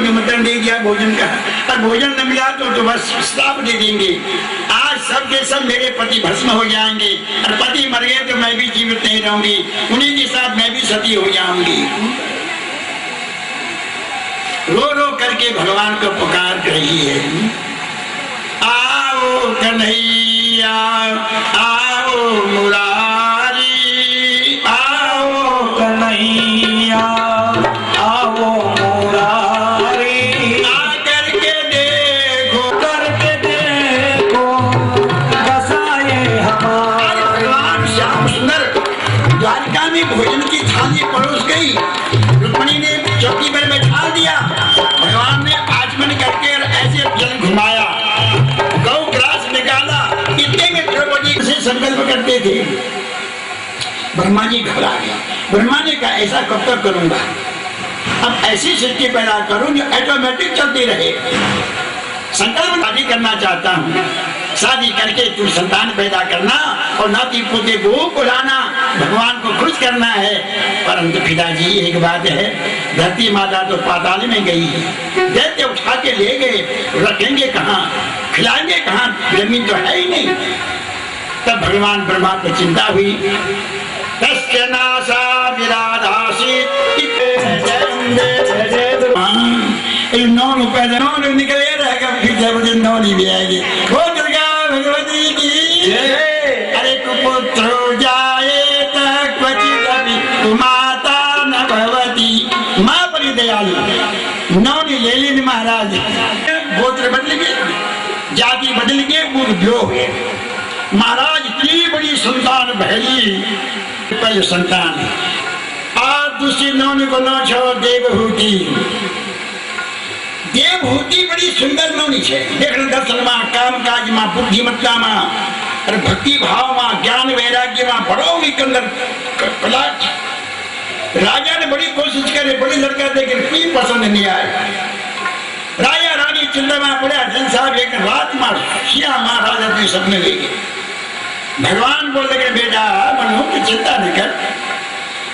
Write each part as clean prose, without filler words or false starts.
निमंत्रण दे दिया भोजन का, और भोजन न मिला तो बस श्राप दे देंगे। आज सब के सब मेरे पति भस्म हो जाएंगे, और पति मर गए तो मैं भी जीवित नहीं रहूंगी, उन्हीं के साथ मैं भी सती हो जाऊंगी। रो रो करके भगवान को पुकार रही है, आओ कन्हैया आओ मुरारी, आओ कन्हैया आओ मुरारी, आकर के देखो बसाए हमारे। भगवान श्याम सुंदर द्वारका में भोजन की थाली परोस गई, रुक्मिणी ने चौकी पर बैठा दिया, भगवान ने आचमन करके ऐसे जल घुमाया, गौ ग्रास निकाला, इतने में द्रौपदी से संकल्प करते थे। ब्रह्मा जी घबरा गया, ब्रह्मा ने कहा ऐसा कब तक करूंगा, अब ऐसी सृष्टि पैदा करूं जो ऑटोमेटिक चलती रहे। संकल्प शादी करना चाहता हूँ, शादी करके तू संतान पैदा करना और नाती पोते को बुलाना, भगवान को खुश करना है। परंतु पिताजी एक बात है, धरती माता तो पाताल में गई है, दैत्य उठा के ले गए, रखेंगे कहाँ, खिलाएंगे कहाँ, जमीन तो है ही नहीं। तब भगवान ब्रह्मा को चिंता हुई, तस्य नासा विराधासी नौ निकले रहेगा, फिर जब नौ नहीं भी आएगी। वो दुर्गा भगवती की अरे कुपुत्र जाए माता न भगवती, माँ बड़ी दयालु। नौ ने ले ली महाराज, गोत्र बदल गए, जाति बदल गए, बुद्धि हो गए। महाराज की बड़ी संतान भैली, पहले संतान और दूसरी नौ ने को नौ छो देवहूति। देवहूति बड़ी सुंदर नौनी है, देख दर्शन माँ, काम काज माँ, बुद्धिमत्ता माँ, और भक्ति भाव माँ, ज्ञान वैराग्य माँ, बड़ो विकंदर पलाट। राजा ने बड़ी कोशिश करे, बड़ी लड़का देखे, कोई पसंद नहीं आया। राजा रानी चिंता में पड़ा, जन साहब एक रात मार शिया माँ राजा के सपने ले गए। भगवान बोल लगे बेटा मनु की चिंता नहीं कर,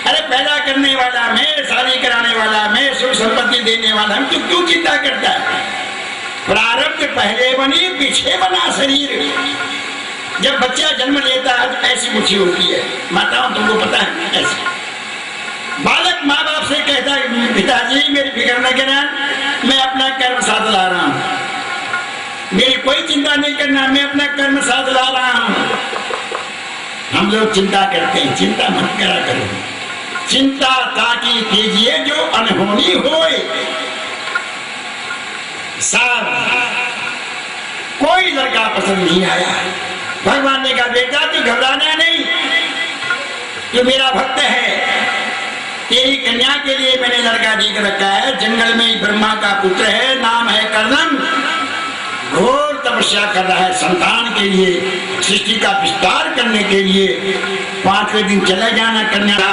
अरे पैदा करने वाला मैं, शादी कराने वाला मैं, सुख संपत्ति देने वाला मैं, तू क्यों चिंता करता है? प्रारब्ध पहले बनी पीछे बना शरीर। जब बच्चा जन्म लेता है तो ऐसी मुट्ठी होती है, माताओं तुमको पता है ऐसे। बालक माँ बाप से कहता है पिताजी मेरी फिक्र न करना, मैं अपना कर्म साथ ला रहा हूँ, मेरी कोई चिंता नहीं करना, मैं अपना कर्म साथ ला रहा हूँ। हम लोग चिंता करते हैं, चिंता मत करा करो, चिंता ताकि कीजिए जो अनहोनी होए। साहब कोई लड़का पसंद नहीं आया। भगवान ने कहा बेटा तू घबराना नहीं, तू मेरा भक्त है, तेरी कन्या के लिए मैंने लड़का देख रखा है, जंगल में ब्रह्मा का पुत्र है, नाम है कर्दम, घोर तपस्या कर रहा है संतान के लिए, सृष्टि का विस्तार करने के लिए। 5वें दिन चले जाना कन्या।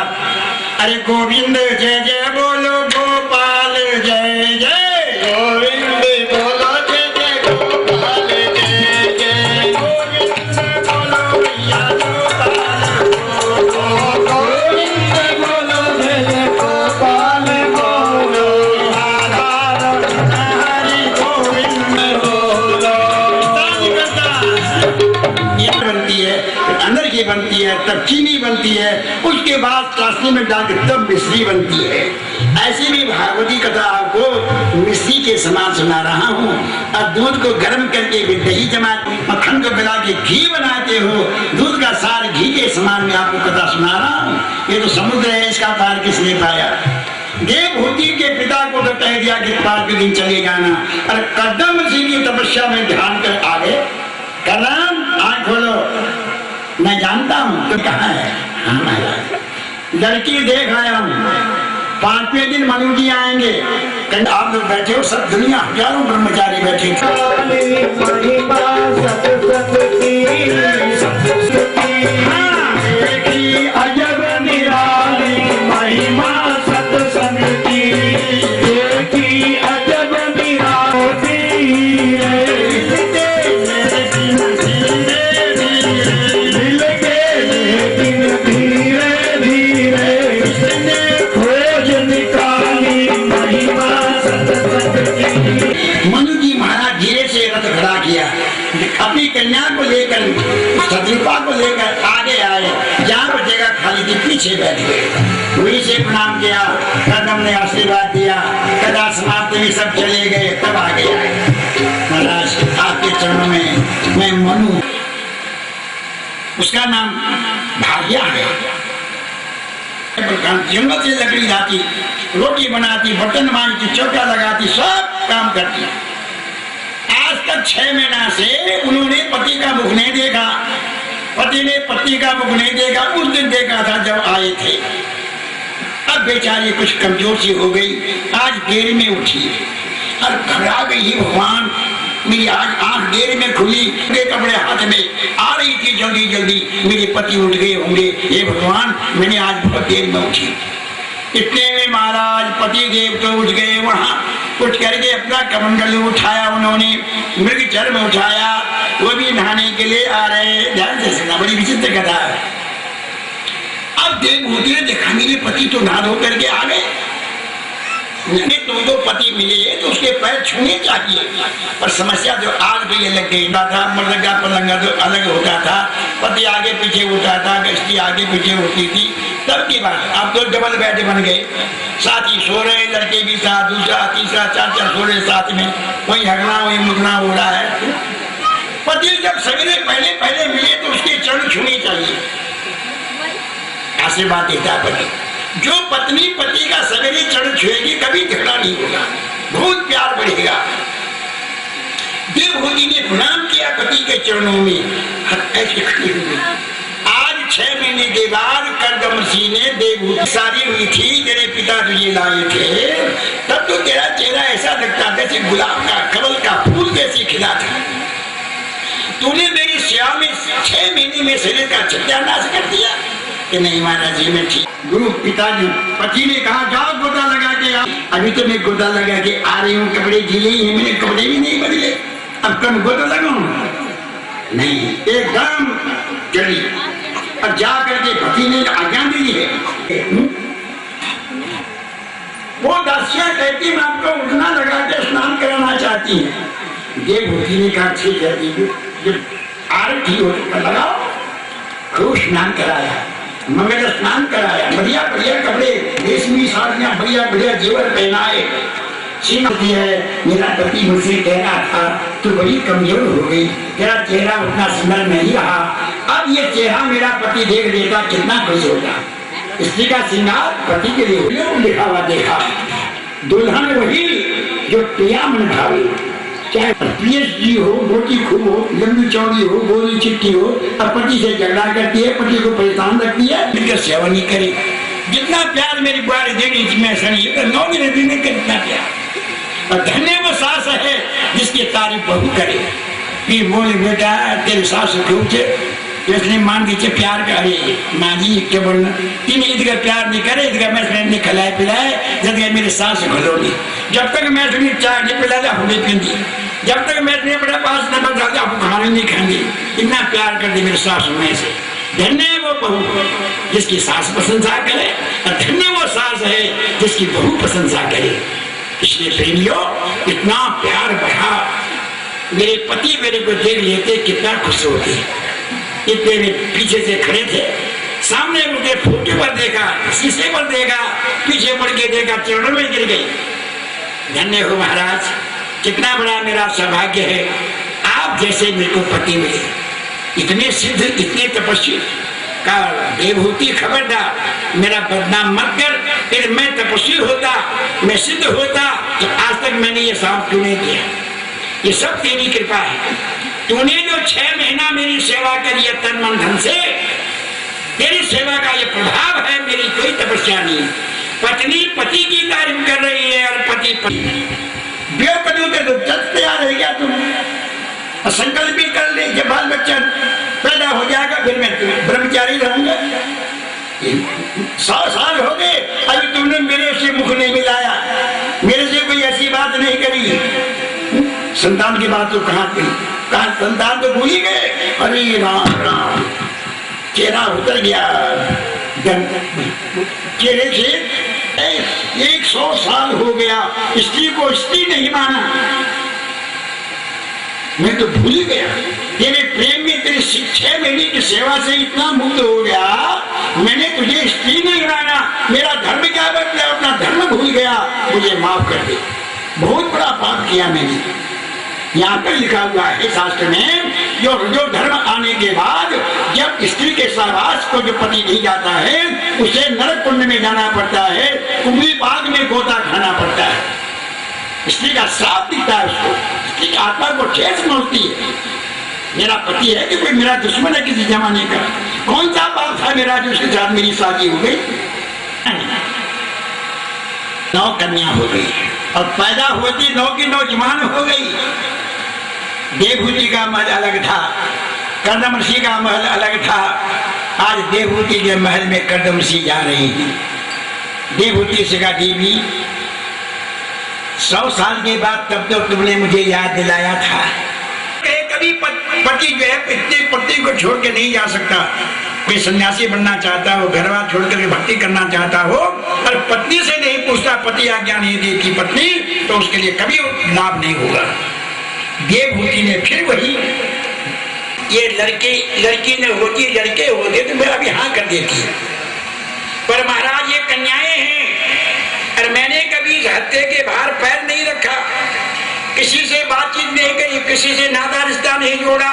अरे गोविंद जय जय बोलो, गोपाल जय जय, गोविंद बोलो जय जय, गोपाल जय जय, गोविंद बोलो भैया गोपाल गोविंद बोलो जय जय, गोपाल बोलो हरि गोविंद बोलो। ये बनती है, अंदर की बनती है, तब चीनी बनती है, उसके बाद चाशनी में डाल के तब मिश्री बनती है। ऐसे भी भागवती कथा आपको मिश्री के समान सुना रहा हूँ। अब दूध को गर्म करके दही जमा, मक्खन को मिला के घी बनाते हो, दूध का सार घी के समान में आपको कथा सुना रहा हूँ। ये तो समुद्र है, इसका पार किसने पाया? देवहूति के पिता को तो कह दिया कि 5वें दिन चले जाना, और कर्दम ऋषि की तपस्या में ध्यान कर आ गए। कर्दम आँख खोलो, मैं जानता हूँ तो कहाँ है? हम आया, लड़की देख आया हूँ, 5वें दिन मनु जी आएंगे। कहीं आप लोग बैठे हो, सब दुनिया हजारों ब्रह्मचारी बैठे। अजब निराली महिमा सत्संग की, अजब निराली धीरे धीरे खोज निकाली महिमा सत्संग मनु जी महाराज धीरे से रथ खड़ा किया, अपनी कन्या को लेकर शत्रुपा को लेकर आगे आए, जहाँ पर जगह खाली थी पीछे बैठ गए। वहीं से प्रणाम किया, कदम ने आशीर्वाद दिया, कदा समाप्ति में सब चले गए, तब आगे आए। महाराज आपके चरणों में मैं मनु, उसका नाम भाग्या है, जंगल से लकड़ी लाती, रोटी बनाती, बर्तन मांजती, चौका लगाती, सब काम करती। आज तक 6 महीना से उन्होंने पति का मुख नहीं देखा, पति ने पत्नी का मुख नहीं देखा। उस दिन देखा था जब आए थे। अब बेचारी कुछ कमजोर सी हो गई, आज देर में उठी और घबरा गई। भगवान मेरी आज आंख देर में खुली, मेरे कपड़े हाथ में आ रही थी, जल्दी जल्दी मेरे पति उठ गए होंगे। ये भगवान मैंने आज बहुत देर में उठी। इतने में महाराज पति देव तो उठ गए। वहां उठ करके अपना कमंडल उठाया, उन्होंने मृग चर्म उठाया, वो भी नहाने के लिए आ रहे। ध्यान से सुना, बड़ी विचित्र कथा है। अब देवभूति ने देखा मेरे पति तो नहा धो करके आ गए, दो पति मिले तो उसके पैर छूने चाहिए, पर समस्या जो आग पे ये लग गई था। मर्दगा पलंगा तो अलग होता था, पति आगे पीछे होता था, गश्ती आगे पीछे होती थी, तब की बात। अब तो डबल बेड बन गए, साथ ही सो रहे, लड़के भी साथ, दूसरा तीसरा चार सो रहे साथ में, वही हगना वही मुगना हो रहा है। पति जब सवेरे पहले पहले मिले तो उसके चरण छूने चाहिए, आशीर्वाद देता पति। जो पत्नी पति का सवेरे चरण छुएगी कभी झगड़ा नहीं होगा, बहुत प्यार बढ़ेगा। देवभूति ने प्रणाम किया पति के चरणों में, ऐसे खड़ी हुई। आज 6 महीने के बाद कर्दमसी ने देवभूति सारी हुई थी, तेरे पिता तुझे लाए थे, तब तो तेरा चेहरा ऐसा लगता था जैसे गुलाब का कमल का फूल जैसे खिला था। तूने मेरी सेवा में 6 महीने में शरीर का सत्यानाश कर दिया कि नहीं महाराज जी मैं ठीक। गुरु पिताजी पति ने कहा जाओ गोदा लगा के आओ। अभी तो मैं गोदा लगा के आ रही हूँ, कपड़े ढीले ही हैं, मैंने कपड़े भी नहीं बदले, अब कम गोदा लगाऊं नहीं, एकदम जल्दी। अब जा करके पति ने आज्ञा दी है। वो दासियां कहती मैं आपको उठना लगा के स्नान कराना चाहती है। देवभूति ने कहा ठीक है दीदी, जब आरती हो लगाओ। खूब स्नान कराया, मंगल स्नान कराया, बढ़िया बढ़िया कपड़े, रेशमी साड़ियां, बढ़िया बढ़िया जेवर पहनाए। श्रीमती है मेरा पति मुझसे कह रहा था तू बड़ी कमजोर हो गई, तेरा चेहरा उतना सुंदर नहीं रहा, अब ये चेहरा मेरा पति देख लेता कितना खुश होगा। स्त्री का श्रृंगार पति के लिए लिखा हुआ देखा, दुल्हन वही जो प्रिया मन भावे, चाहे PhD हो, मोटी खूब हो, लंबी चौड़ी हो, गोरी चिट्टी हो, अब पति से झगड़ा करती है, पति को परेशान रखती है, इनका सेवा नहीं करे। जितना प्यार मेरी बुआरी देगी इसमें ऐसा नहीं है, 9 दिन भी नहीं कर इतना प्यार। और धन्य वो सास है जिसकी तारीफ बहू करे कि बोले बेटा तेरे सास क्यों थे, इसलिए मान दीजिए प्यार करे माँ जी क्या बोलना, तीन ईद का प्यार नहीं करे, ईद का मैं नहीं खिलाए पिलाए, जब मेरे सास घलोनी, जब तक मैं चाय नहीं पिला हमें पींदी, जब तक मैं अपने पास न बता दे आपको खाने नहीं खाएंगे, इतना प्यार कर दे मेरे सास में से। धन्य वो बहू जिसकी सास प्रशंसा करे, और धन्य वो सास है जिसकी बहू प्रशंसा करे। इसलिए प्रेमियों इतना प्यार बढ़ा, मेरे पति मेरे को देख लेते कितना खुश होते। इतने में पीछे से खड़े थे, सामने उनके फोटो पर देखा, शीशे पर देखा, पीछे मुड़ के देखा, चरणों में गिर गई। धन्य हो महाराज, कितना बड़ा मेरा सौभाग्य है, आप जैसे मेरे को पति मिले, इतने सिद्ध इतने तपस्वी का। देवभूति खबरदार मेरा बदनाम मत कर, फिर मैं तपस्वी होता, मैं सिद्ध होता तो आज तक मैंने ये सांप क्यों नहीं दिया। ये सब तेरी कृपा है, तूने जो 6 महीना मेरी सेवा करी है तन मन धन से, तेरी सेवा का ये प्रभाव है, मेरी कोई तपस्या नहीं। पत्नी पति की तारीफ कर रही है और पति तैयार है क्या तुम, और संकल्प भी कर ले कि बाल बच्चा पैदा हो जाएगा, फिर मैं ब्रह्मचारी रहूंगा। 100 साल हो गए अभी तुमने मेरे से मुख नहीं मिलाया, मेरे से कोई ऐसी बात नहीं करी। संतान की बात तो कहाँ थी, कहा संतान तो भूल ही गए। अरे राम राम, चेहरा उतर गया चेहरे से। 100 साल हो गया, स्त्री को स्त्री नहीं माना। मैं तो भूल गया, तेरे प्रेम में, तेरी 6 महीने की सेवा से इतना मुक्त हो गया, मैंने तुझे स्त्री नहीं माना। मेरा धर्म क्या बदला, अपना धर्म भूल गया, मुझे माफ कर दे। बहुत बड़ा पाप किया मैंने। यहाँ पर लिखा हुआ है शास्त्र में, जो धर्म आने के बाद जब स्त्री के सहवास को जो पति नहीं जाता है, उसे नरक कुंड में जाना पड़ता है, कुंभी बाग में गोता खाना पड़ता है। स्त्री का श्राप दिखता है उसको, स्त्री की आत्मा को ठेस पहुंचती है। मेरा पति है कि कोई मेरा दुश्मन है किसी जमाने का? कौन सा पाप था मेरा जो उसके साथ मेरी शादी हो गई? 9 कन्या हो गई और पैदा होती 9 की 9 जवान हो गई। देवहूति का महल अलग था, कर्दम ऋषि का महल अलग था। आज देवहूति के महल में कर्दम ऋषि जा रही है। देवहूति से कहा, देवी 100 साल के बाद तब तो तुमने मुझे याद दिलाया था। कभी पति जो है पति को छोड़ के नहीं जा सकता। कोई सन्यासी बनना चाहता हो, घर बार छोड़ करके भक्ति करना चाहता हो, और पत्नी से नहीं पूछता, पति आज्ञा नहीं देती पत्नी, तो उसके लिए कभी लाभ नहीं होगा। देवहूति ने फिर वही, ये लड़की ने होती, लड़के होते तो मेरा भी हाँ कर देती है, पर महाराज ये कन्याएं हैं और मैंने कभी हत्या के बाहर पैर नहीं रखा, किसी से बातचीत नहीं करी, किसी से नाता रिश्ता नहीं जोड़ा,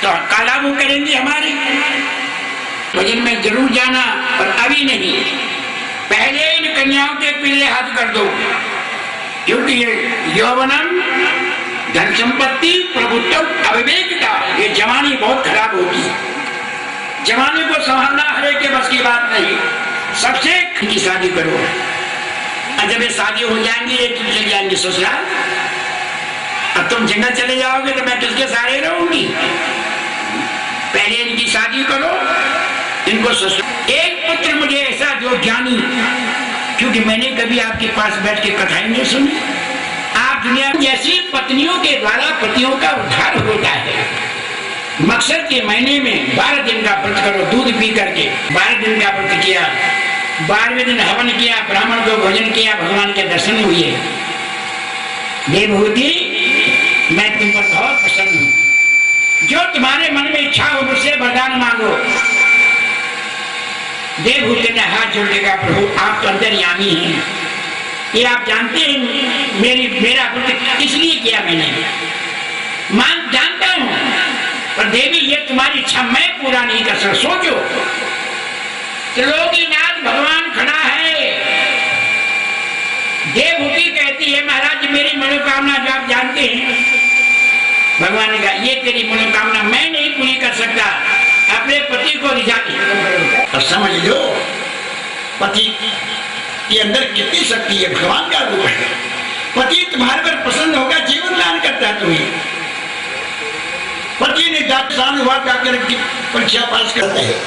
तो काला मुंह करेंगे हमारे। भजन में जरूर जाना, और अभी नहीं, पहले इन कन्याओं के पीले हाथ कर दो, क्योंकि ये यौवनम, धन संपत्ति, प्रभुत्व, अविवेकता, ये जवानी बहुत खराब होती है। जवानी को संभालना हर एक के बस की बात नहीं। सबसे की शादी करो, और जब ये शादी हो जाएंगी ये चले जाएंगे ससुराल। अब तुम जंगल चले जाओगे तो मैं किसके सहारे रहूंगी? पहले इनकी शादी करो, इनको ससुराल। एक पुत्र मुझे ऐसा जो ज्ञानी, क्योंकि मैंने कभी आपके पास बैठ के कथाएं नहीं सुनी। आप दुनिया में ऐसी पत्नियों के द्वारा पतियों का उद्धार होता है। मकसद के महीने में 12 दिन का व्रत करो, दूध पी करके 12 दिन का व्रत किया, 12वें दिन हवन किया, ब्राह्मण को भोजन किया, भगवान के दर्शन हुए। देवहूति, मैं तुम पर बहुत प्रसन्न हूं, जो तुम्हारे मन में इच्छा हो मुझसे वरदान मांगो। देवहूति ने हाथ जोड़ के कहा, प्रभु आप तो अंतर्यामी हैं, ये आप जानते हैं मेरा व्रत इसलिए किया मैंने, जानता हूं, पर देवी ये तुम्हारी इच्छा मैं पूरा नहीं कर सकता। सोचो, त्रिलोकीनाथ भगवान खड़ा है। देवहूति कहती है, महाराज मेरी मनोकामना जो आप जानते हैं। भगवान ने कहा, ये तेरी मनोकामना मैं नहीं पूरी कर सकता, अपने पति को रिझा के। और समझ लो, पति के अंदर कितनी शक्ति है, भगवान का रूप है। पति तुम्हारे पर प्रसन्न होगा, जीवन दान करता है तुम्हें। पति ने जाकर हुआ जाकर परीक्षा पास करते हैं,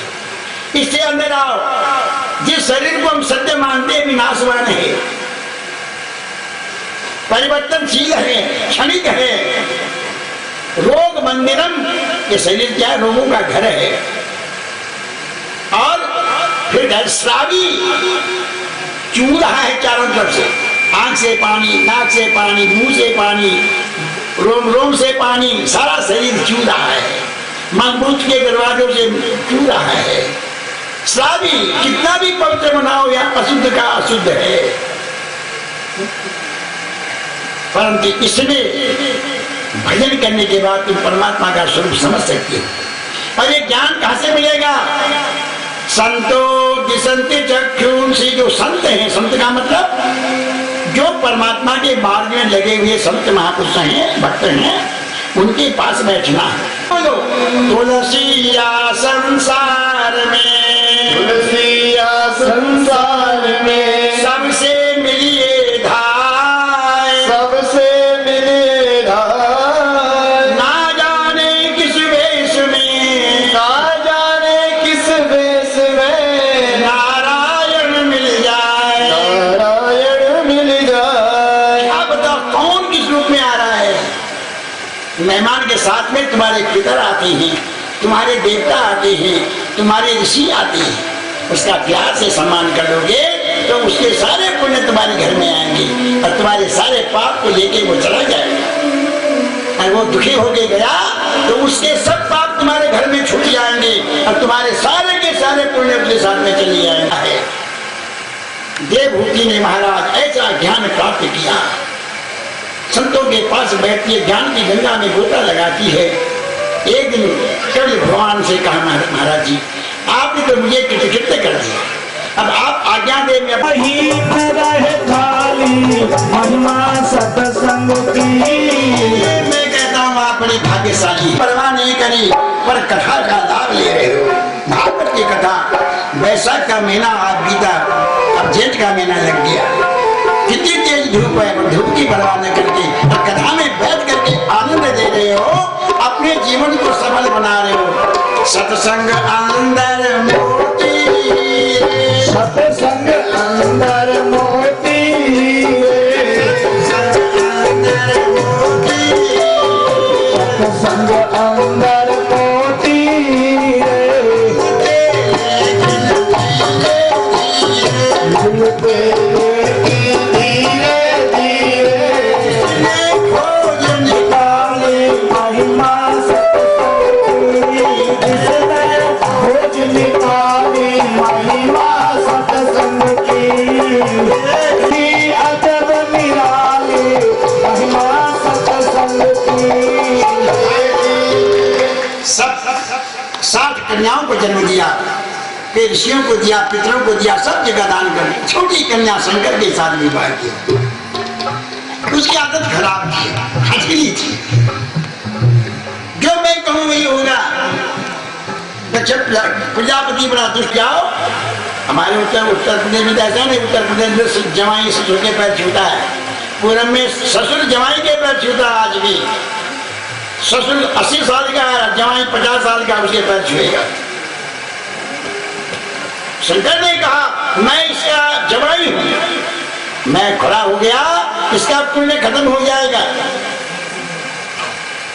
इससे अंदर आओ। जिस शरीर को हम सत्य मानते हैं विनाशवान है, परिवर्तनशील है, क्षणिक है। रोग मंदिरम, ये शरीर क्या है? रोगों का घर है। और फिर घर श्रावी, चूर रहा है चारों तरफ से, आंख से पानी, नाक से पानी, मुंह से पानी, रोम रोम से पानी, सारा शरीर चू रहा है, मजबूत के दरवाजों से चू रहा है। श्रावी, कितना भी पवित्र बनाओ या अशुद्ध का अशुद्ध है, परंतु इसमें भजन करने के बाद तुम परमात्मा का स्वरूप समझ सकते हो। और ये ज्ञान कहां से मिलेगा? संतो दिसंति चक्षुंसी, जो संत हैं, संत का मतलब जो परमात्मा के मार्ग में लगे हुए संत महापुरुष हैं, भक्त हैं, उनके पास बैठना है। बोलो, तुलसिया संसार में, तुलसिया संसार में, सबसे मिलिए धाय, सबसे मिले धाय। ना जाने किस वेश में, ना जाने किस वेश में, नारायण मिल जाए, नारायण मिल जाए। अब बताओ कौन किस रूप में आ रहा है? मेहमान के साथ में तुम्हारे पितर आते हैं, तुम्हारे देवता आते हैं, तुम्हारे ऋषि आते हैं। उसका प्यार से सम्मान करोगे तो उसके सारे पुण्य तुम्हारे घर में आएंगे और तुम्हारे सारे पाप को लेके वो चला जाएगा। और वो दुखी होके गया तो उसके सब पाप तुम्हारे घर में छूट जाएंगे और तुम्हारे सारे के सारे पुण्य उसके साथ में चले जाएंगे। देवहूति ने महाराज ऐसा ज्ञान प्राप्त किया, संतों के पास बैठती है, ज्ञान की गंगा में गोता लगाती है। एक दिन कवि भगवान से कहा, महाराज जी आपने तो मुझे कृतकृत्य कर दिया, अब आप आज्ञा दे। महिमा सत्संग की मैं कहता हूँ आप बड़े भाग्यशाली, परवाह नहीं करी पर कथा का लाभ ले रहे हो। भागवत की कथा, वैशाख का महीना आप बीता, अब जेठ का महीना लग गया, कितनी तेज धूप है, पर धूप की परवाह न करके और कथा में बैठ करके आनंद दे रहे हो, अपने जीवन को सफल बना रहे हो। सत्संग अंदर मोती, सत्संग अंदर मोती, सत्संग अंदर मोती, सात कन्याओं को जन्म दिया, फिर ऋषियों को दिया, पितरों को दिया, सब जगह दान कर। छोटी कन्या शंकर के साथ विवाह किया। उसकी आदत खराब थी, हठीली थी, जो मैं कहूँ वही होगा। जब प्रजापति बड़ा दुष्ट आओ, हमारे उत्तर प्रदेश में ऐसा नहीं, उत्तर प्रदेश में जवाई ससुर के पैर छूता है, पूरब में ससुर जवाई के पैर छूता है। आज भी ससुर 80 साल का है, जवाई 50 साल का, उसके पैर छुएगा। शंकर ने कहा मैं इसका जवाई हूं, मैं खड़ा हो गया, इसका पुण्य खत्म हो जाएगा।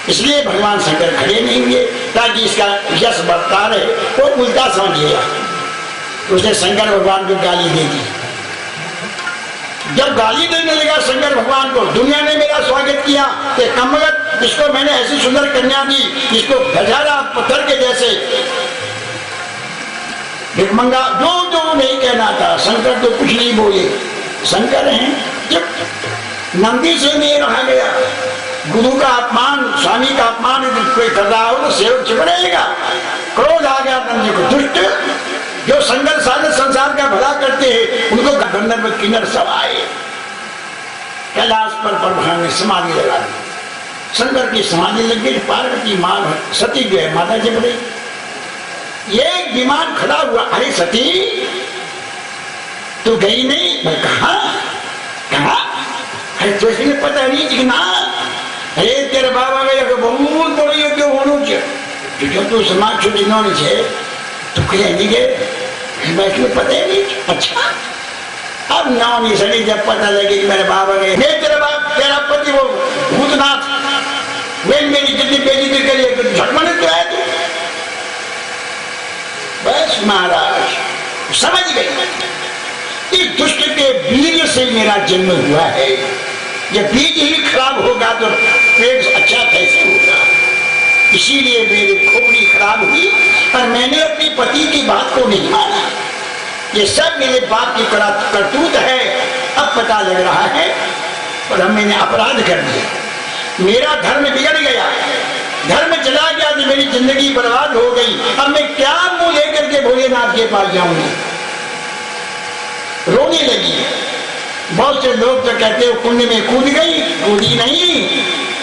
इसलिए भगवान शंकर खड़े नहीं हुए ताकि इसका यश बढ़ता रहे, वो उल्टा समझिएगा। उसने शंकर भगवान को गाली दे दी। जब गाली देने लगा शंकर भगवान को, दुनिया ने मेरा स्वागत किया कि कमगत, जिसको मैंने ऐसी सुंदर कन्या दी, जिसको गजारा पत्थर के जैसे भिखमंगा, जो जो नहीं कहना था, शंकर तो कुछ नहीं बोले। शंकर हैं, जब नंदी से नहीं रहा गया, गुरु का अपमान, स्वामी का अपमान कोई कर रहा हो तो सेवक चुप रहेगा। क्रोध आ गया नंदी को, दुष्ट जो संघर्ष सारे संसार का भला करते हैं, उनको गंधर्व किन्नर सब आए, कैलाश पर भगवान ने समाधि लगा दी। शंकर की समाधि लग गई, पार्वती मां सती जो है माता जब रही। एक विमान खड़ा हुआ, अरे सती तू गई नहीं? मैं कहा अरे तो इसमें पता नहीं थी ना, अरे तेरे बाबा गया तो बहुत बड़ी क्यों होना चाहिए, जो तू समाज छुट्टी नहीं छे तो कहीं नहीं गए, मैं पता ही नहीं। अच्छा अब नौनी सड़ी जब पता लगे कि मेरे बाबा गए, मैं तेरा बाप, तेरा पति वो भूतनाथ, वे मेरी जितनी बेइज्जती करिए तो झटमने तो है तू। बस महाराज समझ गए, इस दुष्ट के बीज से मेरा जन्म हुआ है। जब बीज ही खराब होगा तो पेड़ अच्छा कैसे होगा? इसीलिए मेरी खोपड़ी खराब हुई और मैंने अपनी पति की बात को नहीं माना। ये सब मेरे बाप की करतूत है। अब पता लग रहा है और मैंने अपराध कर दिया, मेरा धर्म बिगड़ गया, धर्म चला गया तो मेरी जिंदगी बर्बाद हो गई। अब मैं क्या मुंह लेकर के भोलेनाथ के पास जाऊंगी? रोने लगी। बहुत से लोग तो कहते हो कुंड में कूद गई, कूदी नहीं,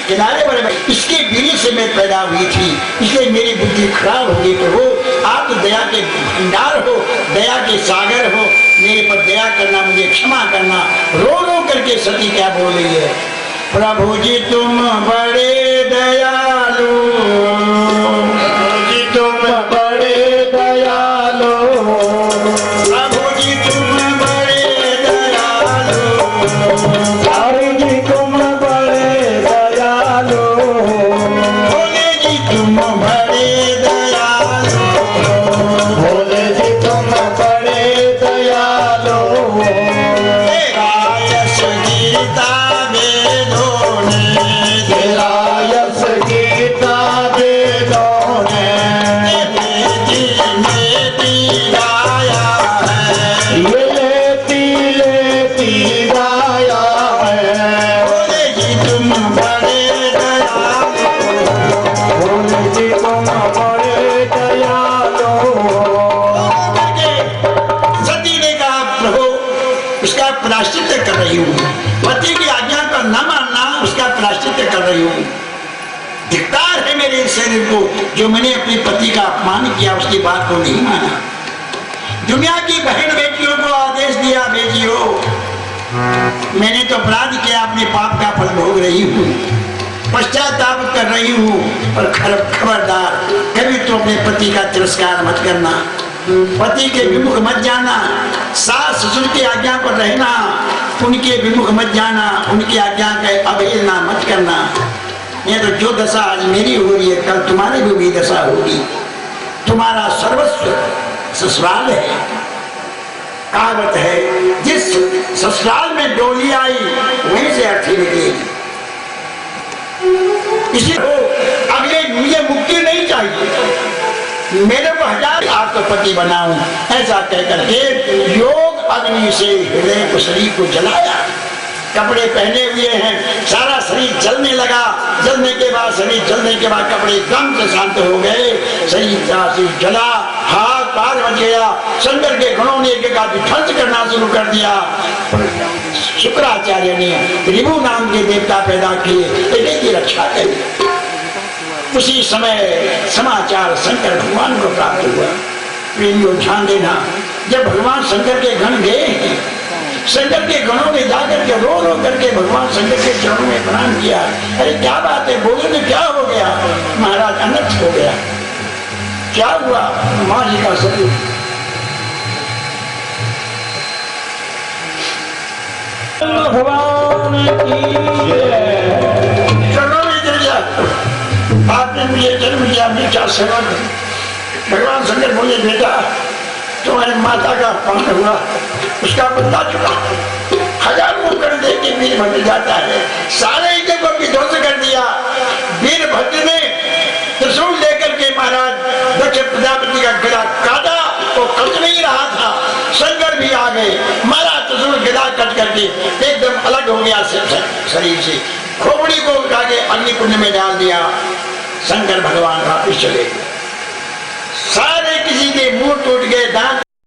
किनारे पर गई। इसके बीच से मैं पैदा हुई थी, इसलिए मेरी बुद्धि खराब हो गई। प्रभु आप तो दया के भंडार हो, दया के सागर हो, मेरे पर दया करना, मुझे क्षमा करना। रो रो करके सती क्या बोल रही है, प्रभु जी तुम बड़े दयालु, जी तुम बड़े दयालु, प्रभु जी तुम बड़े दयालु, हरि जी तुम बड़े दयालु, भोले जी तुम बड़े दयालु, भोले जी तुम बड़े गीता वेदों ने, तेरा यश गीता वेदों ने लेती लेती गाया है। ये लेती लेती गाया है। बोले जी तुम बड़े दयालु, बोले जी तुम बड़े दयालु। सती ने कहा प्रभु उसका प्रायश्चित कर रही हूँ, पति की आज्ञा का न मानना उसका प्रायश्चित कर रही हूँ। धिक्कार है मेरे इस शरीर को जो मैंने अपने पति का अपमान किया, उसकी बात को नहीं माना। दुनिया की बहन बेटियों को आदेश दिया, बेटियों मैंने तो अपराध किया, अपने पाप का फल भोग रही हूँ, पश्चाताप कर रही हूँ, पर खबरदार कभी तो अपने पति का तिरस्कार मत करना, पति के विमुख मत जाना, सास ससुर की आज्ञा पर रहना, उनके विमुख मत जाना, उनकी आज्ञा का अवहेलना मत करना। ये तो जो दशा आज मेरी हो रही है कल तुम्हारी भी दशा होगी। तुम्हारा सर्वस्व ससुराल है। कहावत है जिस ससुराल में डोली आई वहीं से अर्थी निकलेगी। इसी को अगले मुझे मुक्ति नहीं चाहिए, मेरे को 1000 आत्मपति बनाऊं, ऐसा कहकर के योग अग्नि से हृदय को शरीर को जलाया। कपड़े पहने हुए हैं, सारा शरीर जलने लगा, जलने के बाद शरीर जलने के बाद कपड़े एकदम से शांत हो गए, शरीर जला, हाथ पार बच गया। शंकर के गणों ने एक ध्वंस करना शुरू कर दिया। शुक्राचार्य ने रिभु नाम के देवता पैदा किए, एक की रक्षा करी। उसी समय समाचार शंकर भगवान को प्राप्त हुआ। प्रेमियों ध्यान देना, जब भगवान शंकर के गण गए, शंकर के गणों ने जाकर के रो रो करके भगवान शंकर के चरणों में प्रणाम किया। अरे क्या बात है, बोलो ने क्या हो गया? महाराज अनर्थ हो गया। क्या हुआ? माँ जी का स्वरूप भगवान की चरणों में गिर गया। आपने मुझे जन्म दिया, मैं क्या सेवा करूं? भगवान शंकर बोले बेटा तुम्हारी माता का अपमान हुआ, उसका बदला चुका। 1000 मुकर दे के वीरभद्र जाता है, सारे यज्ञ को विध्वंस कर दिया। वीरभद्र ने त्रिशूल लेकर के महाराज दक्ष प्रजापति का गला काटा, तो कट नहीं रहा था। शंकर भी आ गए, मारा त्रिशूल, गला कट करके एकदम अलग हो गया शरीर से। खोपड़ी को उठा के अग्निकुंड में डाल दिया। शंकर भगवान वापिस चले गए। सारे किसी के मुंह टूट गए, दांत